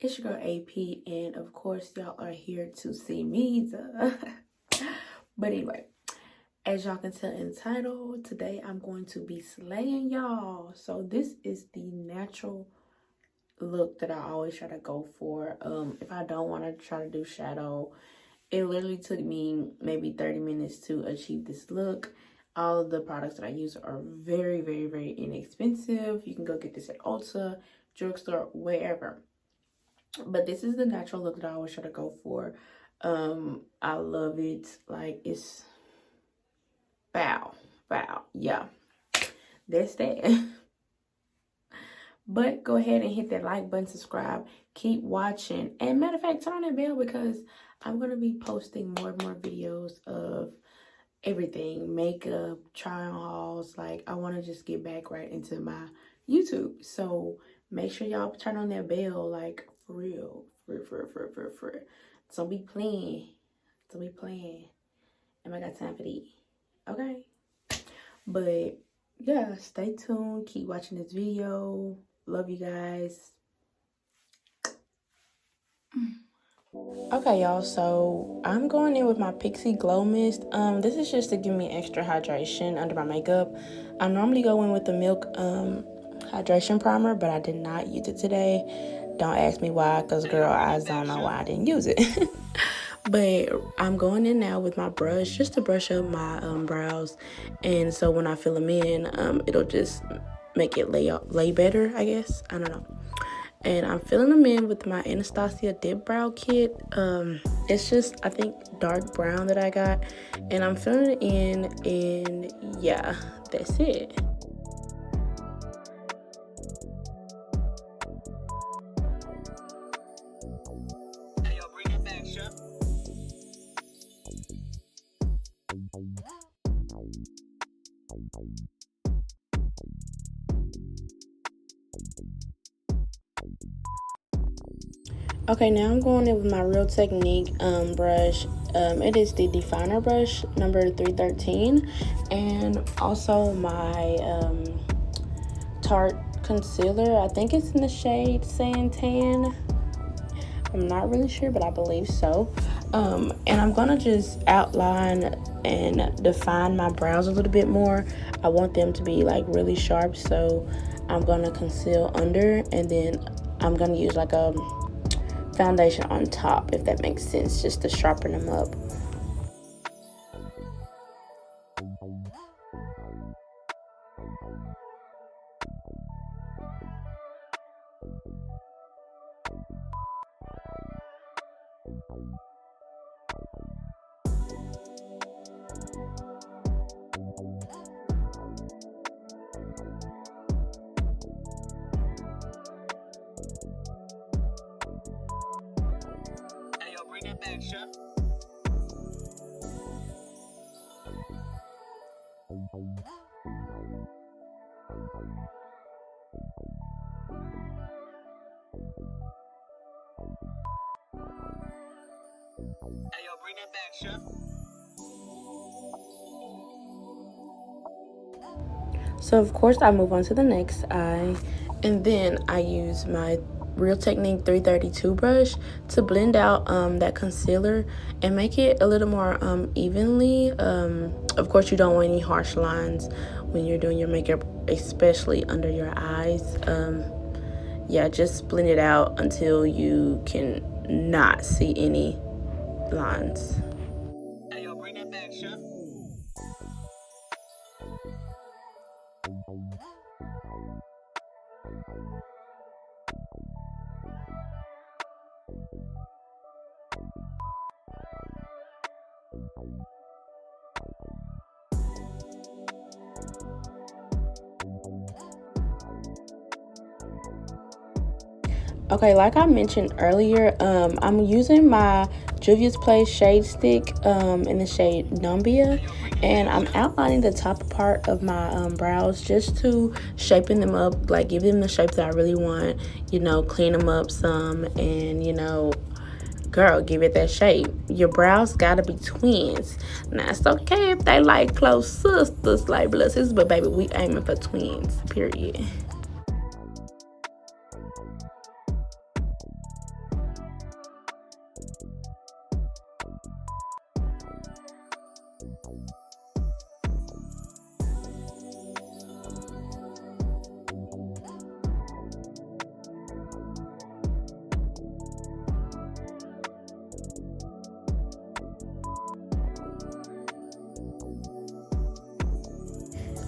It's your girl AP, and of course, y'all are here to see me. But anyway, as y'all can tell in the title, today I'm going to be slaying y'all. So this is the natural look that I always try to go for. If I don't want to try to do shadow, it literally took me maybe 30 minutes to achieve this look. All of the products that I use are very, very, very inexpensive. You can go get this at Ulta, drugstore, wherever. But this is the natural look that I always try to go for. I love it. Like, it's bow. Yeah, that's that. But go ahead and hit that like button, subscribe, keep watching, and matter of fact, turn on that bell because I'm gonna be posting more and more videos of everything, makeup, try on hauls. Like, I want to just get back right into my YouTube, so make sure y'all turn on that bell, like, for real. Don't be playing. And I got time for that. Okay? But yeah, stay tuned. Keep watching this video. Love you guys. Okay, y'all, so I'm going in with my Pixi Glow Mist. This is just to give me extra hydration under my makeup. I normally go in with the Milk hydration primer, but I did not use it today. Don't ask me why, because girl, I don't know why I didn't use it. But I'm going in now with my brush just to brush up my brows, and so when I fill them in, it'll just make it lay better, I guess. I don't know. And I'm filling them in with my Anastasia Dip Brow Kit. It's just, I think, dark brown that I got. And I'm filling it in, and yeah, that's it. Okay, now I'm going in with my Real Technique brush. It is the Definer brush number 313, and also my Tarte concealer. I think it's in the shade Sand Tan. I'm not really sure, but I believe so. And I'm gonna just outline and define my brows a little bit more. I want them to be like really sharp, so I'm gonna conceal under, and then I'm gonna use like a foundation on top, if that makes sense, just to sharpen them up. Bring that back, Chef. So of course I move on to the next eye, and then I use my Real Technique 332 brush to blend out that concealer and make it a little more evenly. Of course, you don't want any harsh lines when you're doing your makeup, especially under your eyes. Yeah, just blend it out until you can not see any lines. Hey, yo, bring that back, Chef. Okay, like I mentioned earlier, I'm using my Juvia's Place Shade Stick in the shade Numbia, and I'm outlining the top part of my brows just to shapen them up, like give them the shape that I really want, you know, clean them up some, and, you know, girl, give it that shape. Your brows gotta be twins. Now, it's okay if they like close sisters, like blood sisters, but baby, we aiming for twins, period.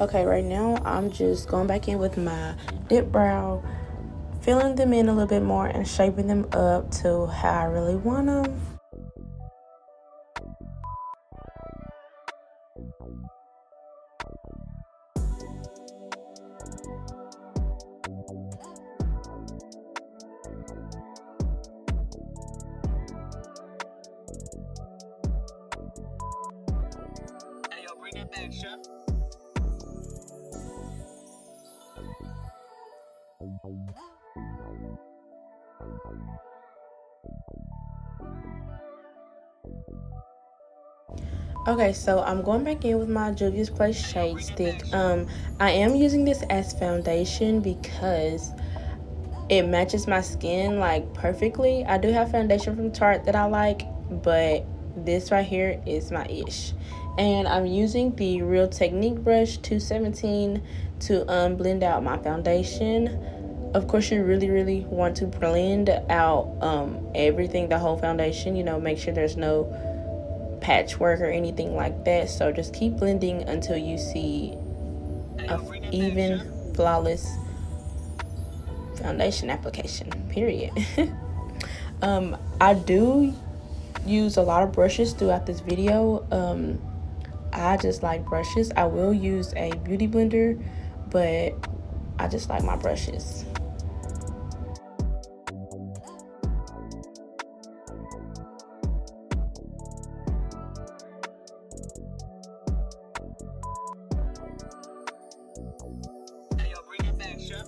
Okay, right now I'm just going back in with my dip brow, filling them in a little bit more and shaping them up to how I really want them. Hey, yo, bring that back, chef. Okay, so I'm going back in with my Juvia's Place Shade Stick. I am using this as foundation because it matches my skin like perfectly. I do have foundation from Tarte that I like, but this right here is my ish. And I'm using the Real Technique brush 217 to blend out my foundation. Of course, you really want to blend out everything, the whole foundation, you know, make sure there's no patchwork or anything like that. So just keep blending until you see a even, flawless foundation application, period. I do use a lot of brushes throughout this video. I just like brushes. I will use a beauty blender, but I just like my brushes. Hey, yo, bring that back, chef.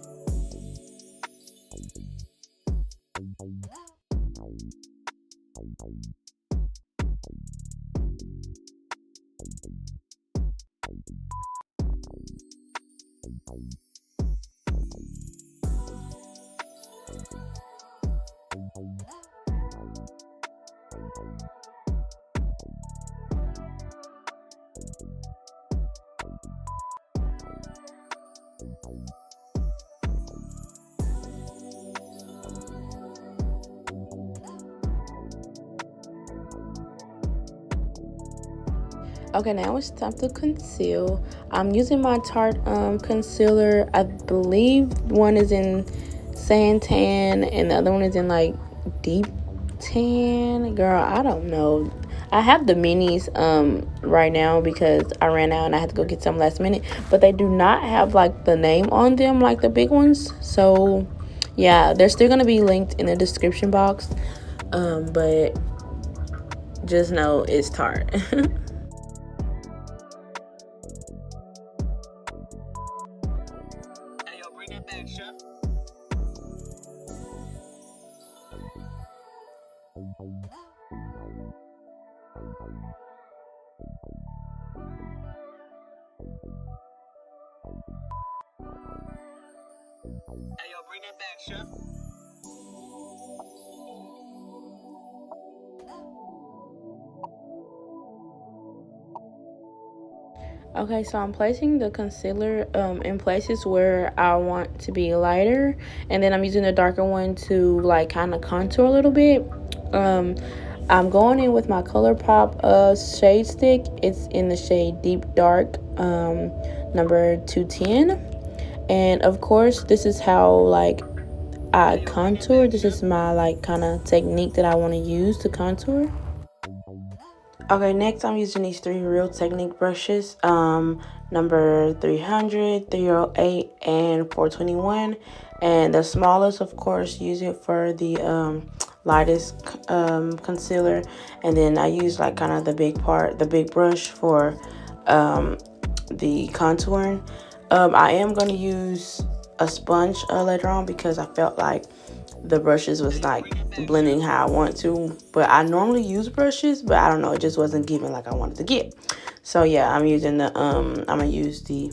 Okay, now it's time to conceal. I'm using my Tarte concealer. I believe one is in sand tan and the other one is in like deep tan. Girl, I don't know. I have the minis right now because I ran out and I had to go get some last minute, but they do not have like the name on them like the big ones. So yeah, they're still gonna be linked in the description box, but just know it's Tarte. Hey, yo, bring that back, chef. Hey, yo, bring that back, chef. Okay, so I'm placing the concealer in places where I want to be lighter, and then I'm using the darker one to like kind of contour a little bit. I'm going in with my ColourPop shade stick. It's in the shade Deep Dark, number 210. And of course, this is how like I contour. This is my like kind of technique that I want to use to contour. Okay, next I'm using these three Real Technique brushes, number 300, 308, and 421. And the smallest, of course, use it for the lightest concealer. And then I use like kind of the big part, the big brush for the contouring. I am going to use a sponge later on because I felt like the brushes was like blending how I want to, but I normally use brushes, but I don't know, it just wasn't giving like I wanted to get. So yeah, I'm using the I'm gonna use the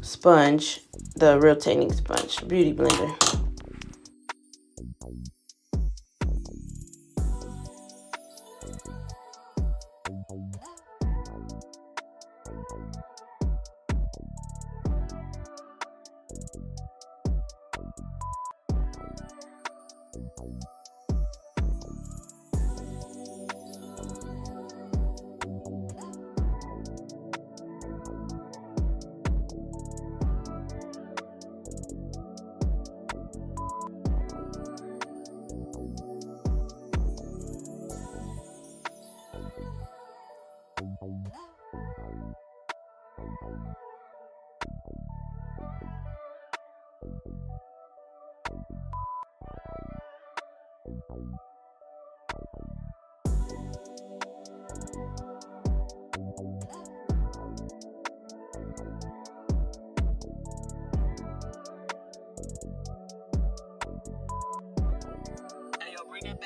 sponge, the Real Technique sponge beauty blender.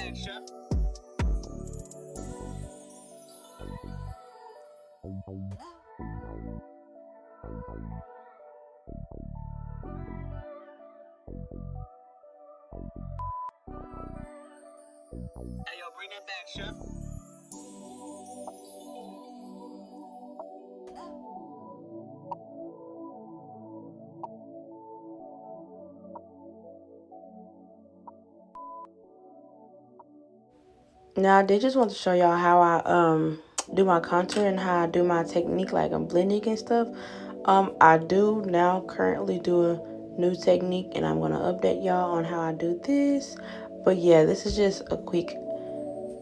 back, chef. Hey, yo, bring that back, chef. Now I did just want to show y'all how I do my contour and how I do my technique, like I'm blending and stuff. I do now currently do a new technique, and I'm gonna update y'all on how I do this. But yeah, this is just a quick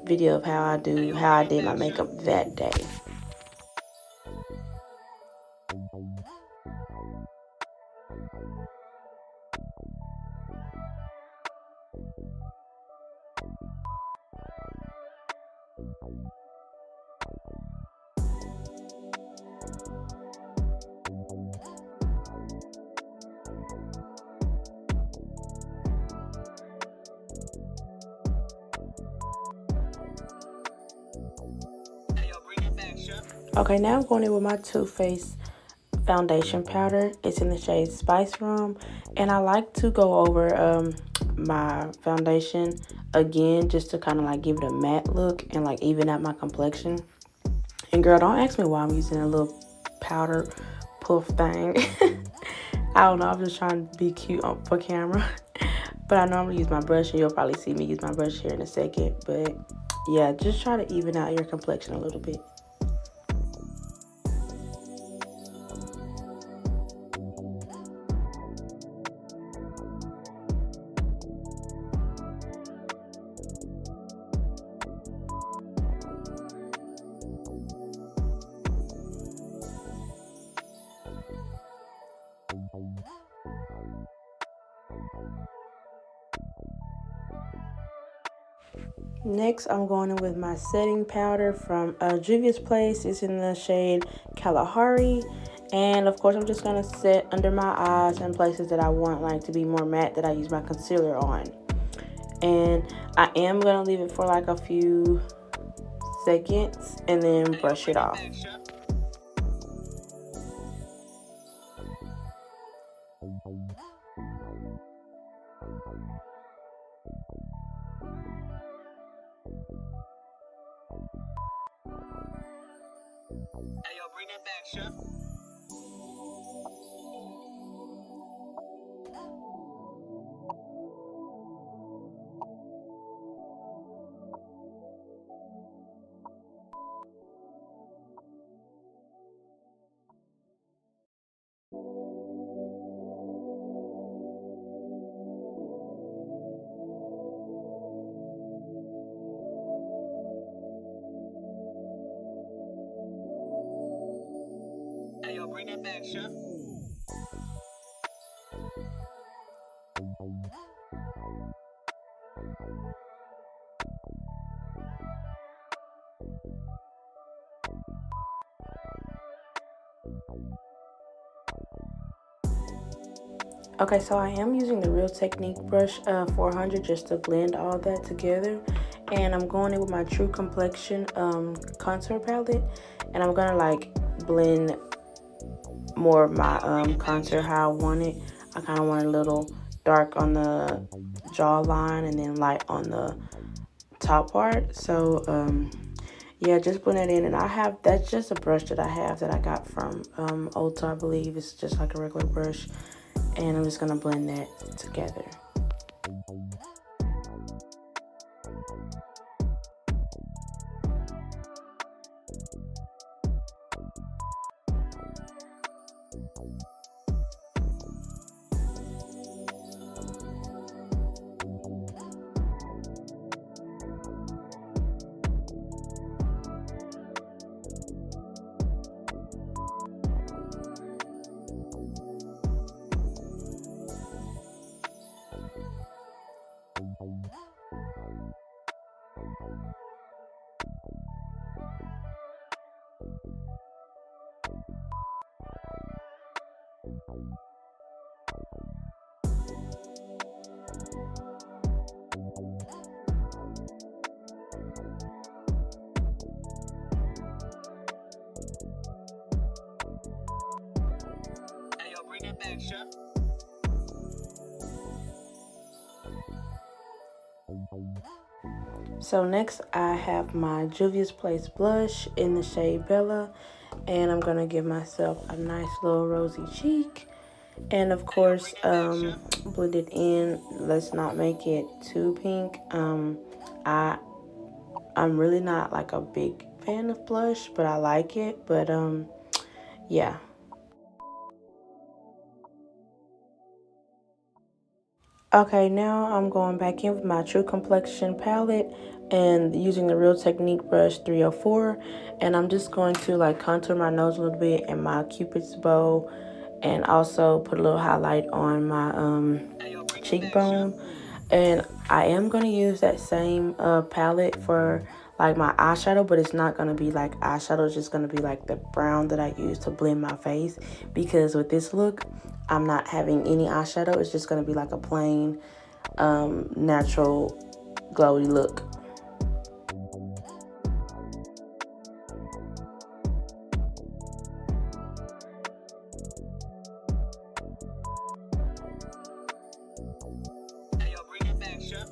video of how I did my makeup that day. Hey, yo, bring that back, chef. Okay, now I'm going in with my Too Faced foundation powder. It's in the shade Spice Rum, and I like to go over my foundation again just to kind of like give it a matte look and like even out my complexion. And girl, don't ask me why I'm using a little powder puff thing. I don't know, I'm just trying to be cute for camera. But I normally use my brush, and you'll probably see me use my brush here in a second. But yeah, just try to even out your complexion a little bit. Next, I'm going in with my setting powder from Juvia's Place. It's in the shade Kalahari. And of course, I'm just going to set under my eyes and places that I want like to be more matte that I use my concealer on. And I am going to leave it for like a few seconds and then brush it off. Hey, yo, bring that back, chef. Hey, yo, bring that back, chef. Okay, so I am using the Real Technique brush 400 just to blend all that together. And I'm going in with my True Complexion contour palette. And I'm going to like blend more of my contour how I want it. I kind of want it a little dark on the jawline and then light on the top part. So yeah, just blend it in. And that's just a brush that I got from Ulta, I believe. It's just like a regular brush. And I'm just going to blend that together. back, chef. So next I have my Juvia's Place blush in the shade Bella, and I'm gonna give myself a nice little rosy cheek, and of course blend it in. Let's not make it too pink. I'm really not like a big fan of blush, but I like it. But yeah. Okay, now I'm going back in with my True Complexion palette and using the Real Technique brush 304, and I'm just going to like contour my nose a little bit and my Cupid's bow, and also put a little highlight on my cheekbone. And I am going to use that same palette for like my eyeshadow, but it's not going to be like eyeshadow. It's just going to be like the brown that I use to blend my face, because with this look I'm not having any eyeshadow. It's just going to be like a plain natural glowy look. Hey, yo, bring that back, chef.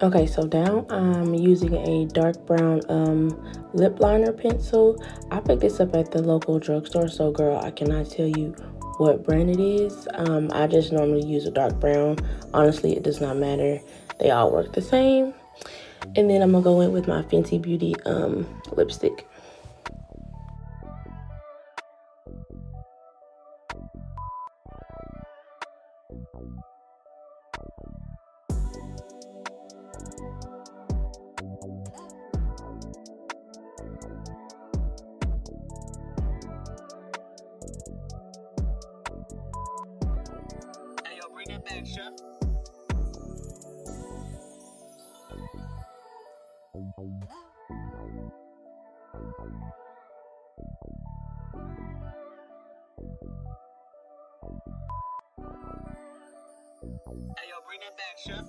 Okay, so now I'm using a dark brown lip liner pencil. I picked this up at the local drugstore, so girl, I cannot tell you what brand it is. I just normally use a dark brown. Honestly, it does not matter. They all work the same. And then I'm gonna go in with my Fenty Beauty lipstick. Hey, yo, bring that back, chef. Hey, yo, bring that back, chef.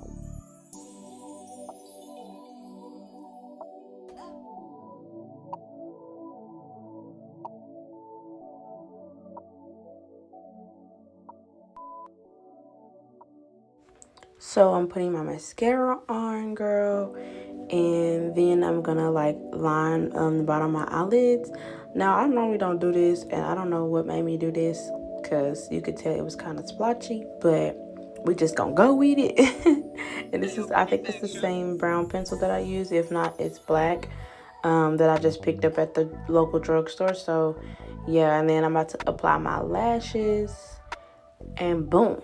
So I'm putting my mascara on, girl, and then I'm gonna like line the bottom of my eyelids. Now I normally don't do this, and I don't know what made me do this, because you could tell it was kind of splotchy, but we just gonna go with it. And this is, I think it's the same brown pencil that I use. If not, it's black, that I just picked up at the local drugstore. So yeah, and then I'm about to apply my lashes, and boom.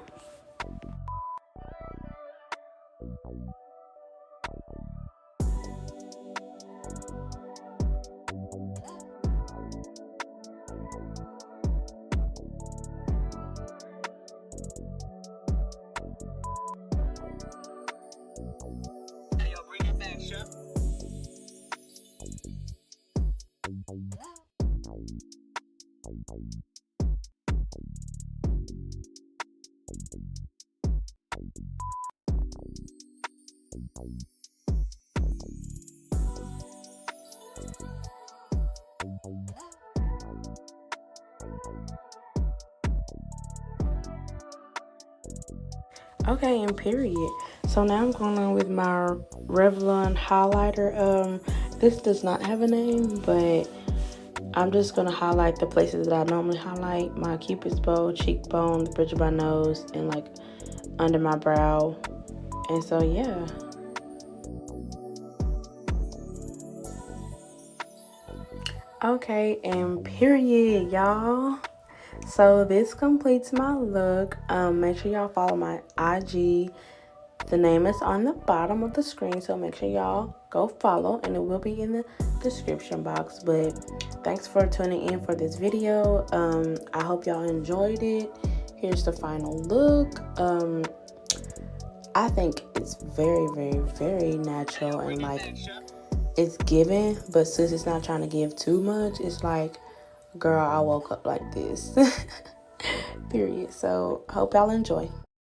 Hey, yo, bring that back, chef. Okay, and period. So now I'm going on with my Revlon highlighter. This does not have a name, but I'm just gonna highlight the places that I normally highlight: my Cupid's bow, cheekbone, the bridge of my nose, and like under my brow. And so yeah. Okay, and period, y'all. So this completes my look. Make sure y'all follow my IG The name is on the bottom of the screen, so make sure y'all go follow, and it will be in the description box. But thanks for tuning in for this video. I hope y'all enjoyed it. Here's the final look. I think it's very, very, very natural and like it's giving, but since it's not trying to give too much, it's like, girl, I woke up like this. Period. So hope y'all enjoy.